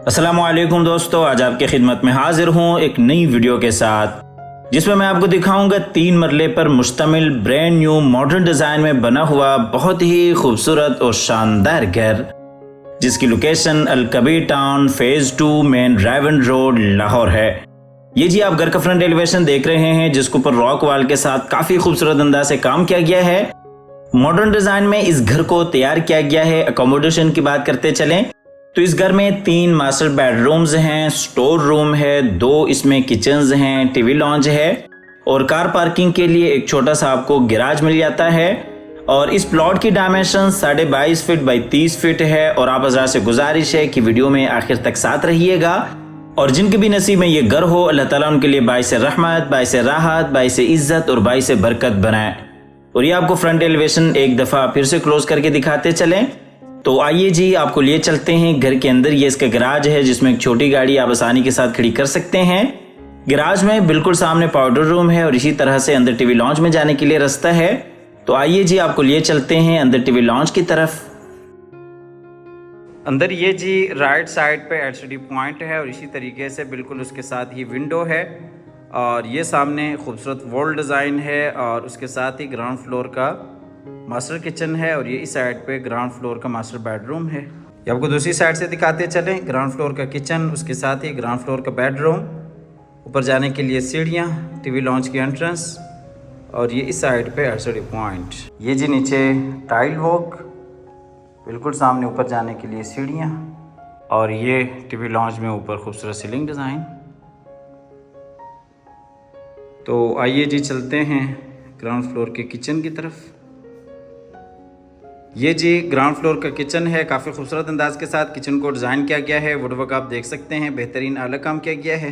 अस्सलामुअलैकुम दोस्तों, आज आपकी खिदमत में हाजिर हूँ एक नई वीडियो के साथ जिसमें मैं आपको दिखाऊंगा 3 मरले पर मुश्तमिल ब्रांड न्यू मॉडर्न डिज़ाइन में बना हुआ बहुत ही खूबसूरत और शानदार घर, जिसकी location अल-कबीर town phase 2 main रायवन road Lahore है। ये जी आप घर का फ्रंट एलिवेशन देख रहे हैं, जिसके ऊपर रॉक वाल के साथ काफ़ी खूबसूरत अंदाज से काम किया गया है। मॉडर्न डिज़ाइन में इस घर को तैयार किया गया है। अकोमोडेशन की बात करते चलें तो इस घर में 3 मास्टर बेडरूम्स हैं, स्टोर रूम है, 2 इसमें किचन्स हैं, टीवी लॉन्ज है और कार पार्किंग के लिए एक छोटा सा आपको गैराज मिल जाता है। और इस प्लॉट की डायमेंशन 22.5 फीट बाई 30 फीट है। और आप हज़रात से गुजारिश है कि वीडियो में आखिर तक साथ रहिएगा और जिनके भी नसीब में ये घर हो, अल्लाह ताला उनके लिए बाइस रहमत, बाइस राहत, बाइस इज्जत और बाइस बरकत बनाए। और ये आपको फ्रंट एलिवेशन एक दफ़ा फिर से क्लोज करके दिखाते चलें। तो आइए जी आपको लिए चलते हैं घर के अंदर। ये इसका गैराज है जिसमें एक छोटी गाड़ी आप आसानी के साथ खड़ी कर सकते हैं। गैराज में बिल्कुल सामने पाउडर रूम है और इसी तरह से अंदर टीवी लॉन्च में जाने के लिए रास्ता है। तो आइए जी आपको लिए चलते हैं अंदर टीवी लॉन्च की तरफ। अंदर ये जी राइट साइड पे एलसीडी पॉइंट है और इसी तरीके से बिल्कुल उसके साथ ही विंडो है और ये सामने खूबसूरत वॉल डिज़ाइन है और उसके साथ ही ग्राउंड फ्लोर का मास्टर किचन है और ये इस साइड पे ग्राउंड फ्लोर का मास्टर बेडरूम है। ये आपको दूसरी साइड से दिखाते चलें। ग्राउंड फ्लोर का किचन, उसके साथ ही ग्राउंड फ्लोर का बेडरूम, ऊपर जाने के लिए सीढ़ियाँ, टीवी लॉन्च की एंट्रेंस और ये इस साइड पे एलसीडी पॉइंट। ये जी नीचे टाइल वॉक, बिल्कुल सामने ऊपर जाने के लिए सीढ़ियाँ और ये टीवी लॉन्च में ऊपर खूबसूरत सीलिंग डिज़ाइन। तो आइए जी चलते हैं ग्राउंड फ्लोर के किचन की तरफ। ये जी ग्राउंड फ्लोर का किचन है। काफ़ी खूबसूरत अंदाज के साथ किचन को डिज़ाइन किया गया है। वुडवर्क आप देख सकते हैं, बेहतरीन आला काम किया गया है।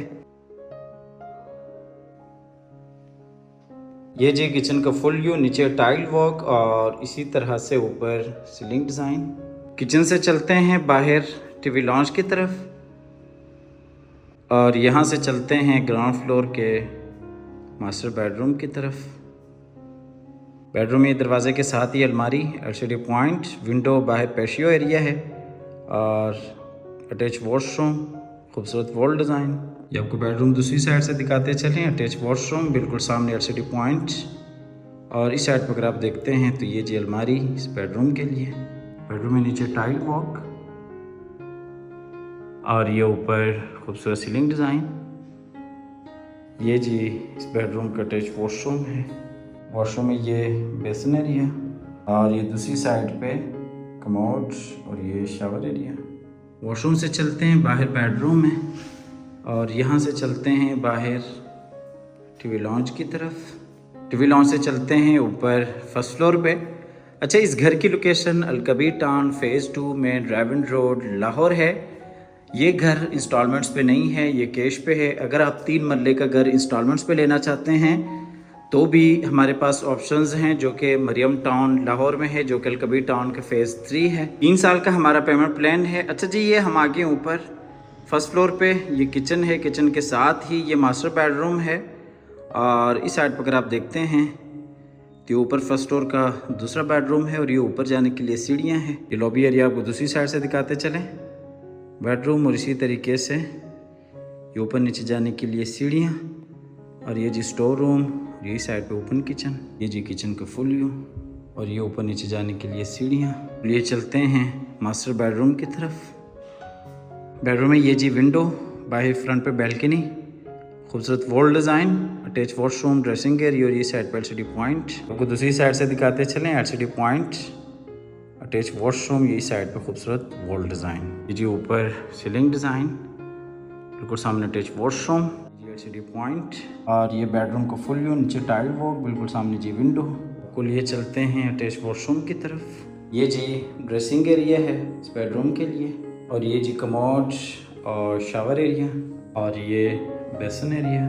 ये जी किचन का फुल व्यू, नीचे टाइल वर्क और इसी तरह से ऊपर सीलिंग डिज़ाइन। किचन से चलते हैं बाहर टीवी लॉन्च की तरफ और यहाँ से चलते हैं ग्राउंड फ्लोर के मास्टर बेडरूम की तरफ। बेडरूम में दरवाजे के साथ ही अलमारी, एलसीडी पॉइंट, विंडो, बाहर पेशियो एरिया है और अटैच वॉशरूम, खूबसूरत वॉल डिज़ाइन। ये आपको बेडरूम दूसरी साइड से दिखाते चलें। अटैच वॉशरूम, बिल्कुल सामने एलसीडी पॉइंट और इस साइड पर अगर आप देखते हैं तो ये जी अलमारी इस बेडरूम के लिए। बेडरूम में नीचे टाइल वॉक और ये ऊपर खूबसूरत सीलिंग डिज़ाइन। ये जी इस बेडरूम का अटैच वॉशरूम है। वॉशरूम में ये बेसिन एरिया और ये दूसरी साइड पे कमोड और ये शावर एरिया। वॉशरूम से चलते हैं बाहर बेडरूम में और यहाँ से चलते हैं बाहर टीवी लॉन्च की तरफ। टीवी लॉन्च से चलते हैं ऊपर फर्स्ट फ्लोर पे। अच्छा, इस घर की location अल-कबीर town phase 2 main रायवन road Lahore है। ये घर इंस्टॉलमेंट्स पे नहीं है, ये कैश पे है। अगर आप 3 मरले का घर इंस्टॉलमेंट्स पे लेना चाहते हैं तो भी हमारे पास ऑप्शंस हैं, जो कि मरियम टाउन लाहौर में है, जो कि अल-कबीर टाउन का फेज़ 3 है। 3 साल का हमारा पेमेंट प्लान है। अच्छा जी, ये हम आगे ऊपर फर्स्ट फ्लोर पे ये किचन है। किचन के साथ ही ये मास्टर बेडरूम है और इस साइड पर अगर आप देखते हैं तो ये ऊपर फर्स्ट फ्लोर का दूसरा बेडरूम है और ये ऊपर जाने के लिए सीढ़ियाँ हैं। ये लॉबी एरिया आपको दूसरी साइड से दिखाते चलें। बेडरूम और इसी तरीके से ये ऊपर नीचे जाने के लिए सीढ़ियाँ और ये जी स्टोर रूम, ये साइड पे ओपन किचन। ये जी किचन का फुल व्यू और ये ऊपर नीचे जाने के लिए सीढ़ियाँ। लिए चलते हैं मास्टर बेडरूम की तरफ। बेडरूम में ये जी विंडो, बाहर फ्रंट पे बैल्कनी, खूबसूरत wall design, attach washroom, dressing area और ये साइड पे एलसीडी पॉइंट। आपको दूसरी साइड से दिखाते चलें। एलसीडी पॉइंट, अटैच वॉशरूम, ये साइड पे खूबसूरत वॉल डिज़ाइन। ये जी ऊपर सीलिंग डिज़ाइन, बिल्कुल सामने अटैच वॉशरूम, एलसीडी पॉइंट और ये बेडरूम का फुल व्यू, नीचे टाइल वॉक, बिल्कुल सामने जी विंडो। को लिए चलते हैं अटैच वॉशरूम की तरफ। ये जी ड्रेसिंग एरिया है इस बेडरूम के लिए और ये जी कमोड और शावर एरिया और ये बेसिन एरिया।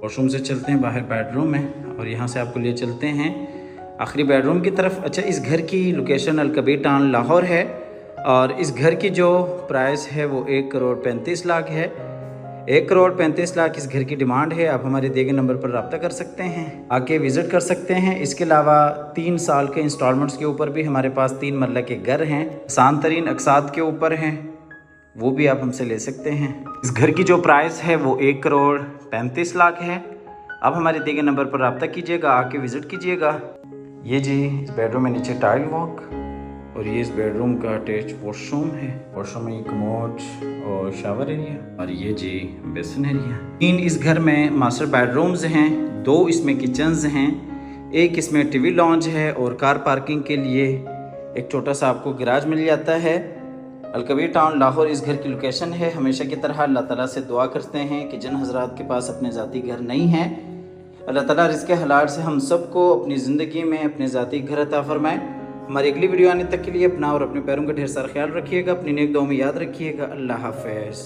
वॉशरूम से चलते हैं बाहर बेडरूम में और यहाँ से आपको लिए चलते हैं आखिरी बेडरूम की तरफ। अच्छा, इस घर की लोकेशन अल-कबीर टाउन लाहौर है और इस घर की जो प्राइस है वो 1,35,00,000 है। 1,35,00,000 इस घर की डिमांड है। आप हमारे दिए गए नंबर पर रब्ता कर सकते हैं, आके विज़िट कर सकते हैं। इसके अलावा 3 साल के इंस्टॉलमेंट्स के ऊपर भी हमारे पास 3 मरला के घर हैं, आसान तरीन अकसाद के ऊपर हैं, वो भी आप हमसे ले सकते हैं। इस घर की जो प्राइस है वो 1,35,00,000 है। आप हमारे दिए गए नंबर पर रब्ता कीजिएगा, आके विज़िट कीजिएगा। ये जी इस बेडरूम में नीचे टाइल वॉक, और ये इस बेडरूम का अटैच वॉशरूम है। वॉशरूम में कमोड और शावर एरिया, और ये जी बेसिन एरिया। 3 इस घर में मास्टर बेडरूम्स हैं, 2 इसमें किचन्स हैं, 1 इसमें टीवी लॉन्ज है, और कार पार्किंग के लिए एक छोटा सा आपको गैराज मिल जाता है। अलकबीर टाउन लाहौर इस घर की लोकेशन है। हमेशा की तरह अल्लाह ताला से दुआ करते हैं कि जिन हजरात के पास अपने ज़ाती घर नहीं हैं, अल्लाह ताला रिज़्क़ हलाल से हम सबको अपनी ज़िंदगी में अपने ज़ाती घर अता फरमाएं। हमारी अगली वीडियो आने तक के लिए अपना और अपने पैरों का ढेर सारा ख्याल रखिएगा। अपनी नेक दुआ में याद रखिएगा। अल्लाह हाफ़िज़।